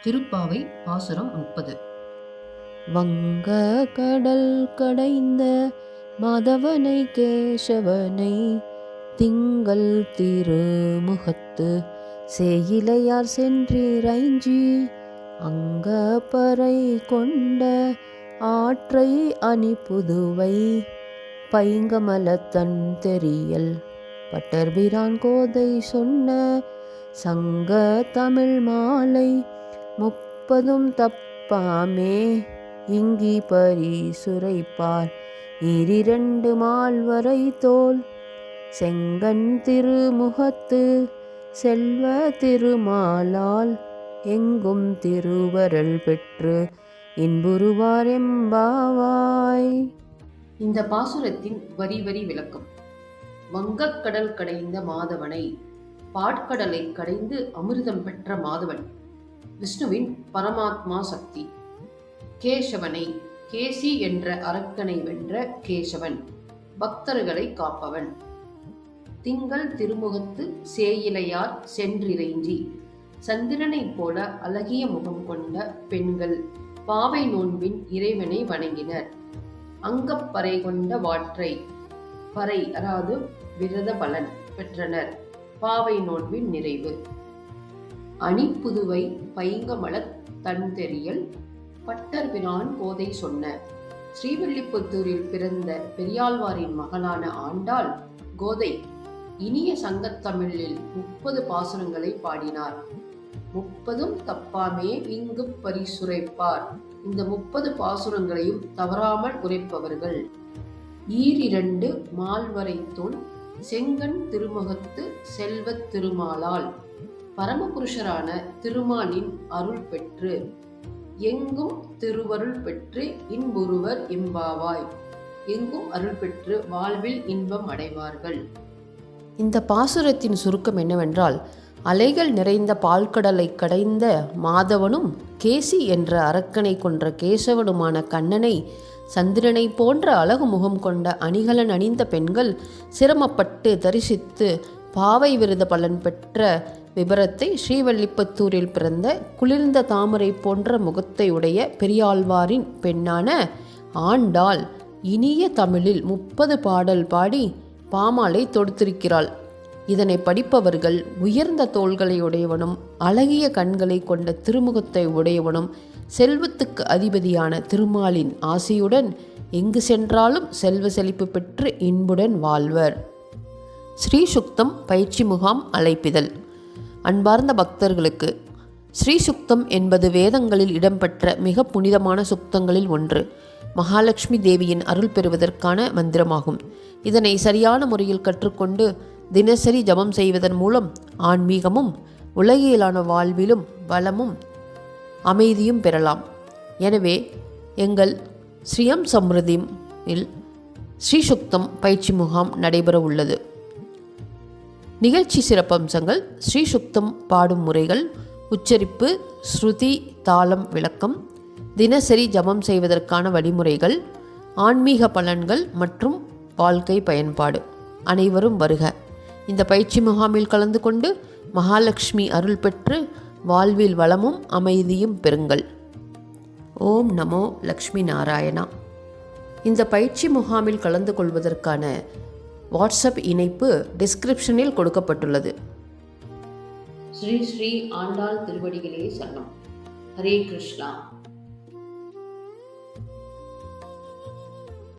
திருப்பாவை பாசுரம் 30. வங்க கடல் கடைந்த மாதவனை கேசவனை திங்கள் திருமுகத்து சேயிலையார் சென்றிரைஞ்சி அங்க பறை கொண்ட ஆற்றை அணி புதுவை பைங்கமலத்தன் தெரியல் பட்டர்பிரான் கோதை சொன்ன சங்க தமிழ் மாலை 30 தப்பாமே இங்கி பரிசுரைப்பார் ஈரிரண்டு மால்வரை தோல் செங்கண் திருமுகத்து செல்வ திருமாலால் எங்கும் திருவருள் பெற்று இன்புறுவார் எம்பாவாய். இந்த பாசுரத்தின் வரி வரி விளக்கம். வங்கக்கடல் கடைந்த மாதவனை, பாட்கடலை கடைந்து அமிர்தம் பெற்ற மாதவன் விஷ்ணுவின் பரமாத்மா சக்தி. கேசவனை, கேசி என்ற அரக்கனை வென்ற கேசவன், பக்தர்களை காப்பவன். திங்கள் திருமுகத்து சேயிலையார் சென்றிரைஞ்சி, சந்திரனைப் போல அழகிய முகம் கொண்ட பெண்கள் பாவை நோன்பின் இறைவனை வணங்கினர். அங்கப்பறை கொண்ட வாற்றை, பறை அதாவது விரத பலன் பெற்றனர். பாவை நோன்பின் நிறைவு. அணிப்புதுவை பைங்கமலத் தன் தெரியல் பட்டர்பிரான் கோதை சொன்ன. ஸ்ரீவில்லிபுத்தூரில் பிறந்த பெரியாழ்வாரின் மகளான ஆண்டாள் கோதை இனிய சங்கத்தமிழில் 30 பாசுரங்களை பாடினார். 30 தப்பாமே இங்கு பரிசுரைப்பார். இந்த 30 பாசுரங்களையும் தவறாமல் உரைப்பவர்கள் ஈரிரண்டு மால்வரை தோல் செங்கண் திருமுகத்து செல்வத் திருமாலால் பரமபுருஷரான திருமாலின் அருள் பெற்று எங்கும் திருவருள் பெற்று இன்புறுவர் எம்பாவாய். எங்கும் அருள் பெற்று வாழ்வில் இன்பம் அடைவார்கள். இந்த பாசுரத்தின் சுருக்கம் என்னவென்றால், அலைகள் நிறைந்த பால்கடலை கடைந்த மாதவனும் கேசி என்ற அரக்கனை கொன்ற கேசவனுமான கண்ணனை சந்திரனை போன்ற அழகு முகம் கொண்ட அணிகலன் அணிந்த பெண்கள் சிரமப்பட்டு தரிசித்து பாவை விருத பலன் பெற்ற விபரத்தை ஸ்ரீவில்லிபுத்தூரில் பிறந்த குளிர்ந்த தாமரை போன்ற முகத்தை உடைய பெரியாழ்வாரின் பெண்ணான ஆண்டாள் இனிய தமிழில் 30 பாடல் பாடி பாமாலை தொடுத்திருக்கிறாள். இதனை படிப்பவர்கள் உயர்ந்த தோள்களை உடையவனும் அழகிய கண்களை கொண்ட திருமுகத்தை உடையவனும் செல்வத்துக்கு அதிபதியான திருமாலின் ஆசியுடன் எங்கு சென்றாலும் செல்வ செழிப்பு பெற்று இன்புடன் வாழ்வர். ஸ்ரீசுக்தம் பயிற்சி முகாம் அழைப்பிதழ். அன்பார்ந்த பக்தர்களுக்கு, ஸ்ரீசுக்தம் என்பது வேதங்களில் இடம்பெற்ற மிக புனிதமான சுக்தங்களில் ஒன்று. மகாலட்சுமி தேவியின் அருள் பெறுவதற்கான மந்திரமாகும். இதனை சரியான முறையில் கற்றுக்கொண்டு தினசரி ஜபம் செய்வதன் மூலம் ஆன்மீகமும் உலகியலான வாழ்விலும் வளமும் அமைதியும் பெறலாம். எனவே எங்கள் ஸ்ரீயம் சம்ருதியில் ஸ்ரீசுக்தம் பயிற்சி முகாம் நடைபெற உள்ளது. நிகழ்ச்சி சிறப்பம்சங்கள்: ஸ்ரீசுக்தம் பாடும் முறைகள், உச்சரிப்பு, ஸ்ருதி, தாளம் விளக்கம், தினசரி ஜபம் செய்வதற்கான வழிமுறைகள், ஆன்மீக பலன்கள் மற்றும் வாழ்க்கை பயன்பாடு. அனைவரும் வருக. இந்த பயிற்சி முகாமில் கலந்து கொண்டு மகாலட்சுமி அருள் பெற்று வாழ்வில் வளமும் அமைதியும் பெறுங்கள். ஓம் நமோ லக்ஷ்மி நாராயணா. இந்த பயிற்சி முகாமில் கலந்து கொள்வதற்கான வாட்ஸ்அப் இணைப்பு டிஸ்கிரிப்ஷனில் கொடுக்கப்பட்டுள்ளது. ஸ்ரீ ஸ்ரீ ஆண்டாள் திருவடிகளே சரணம். ஹரே கிருஷ்ணா.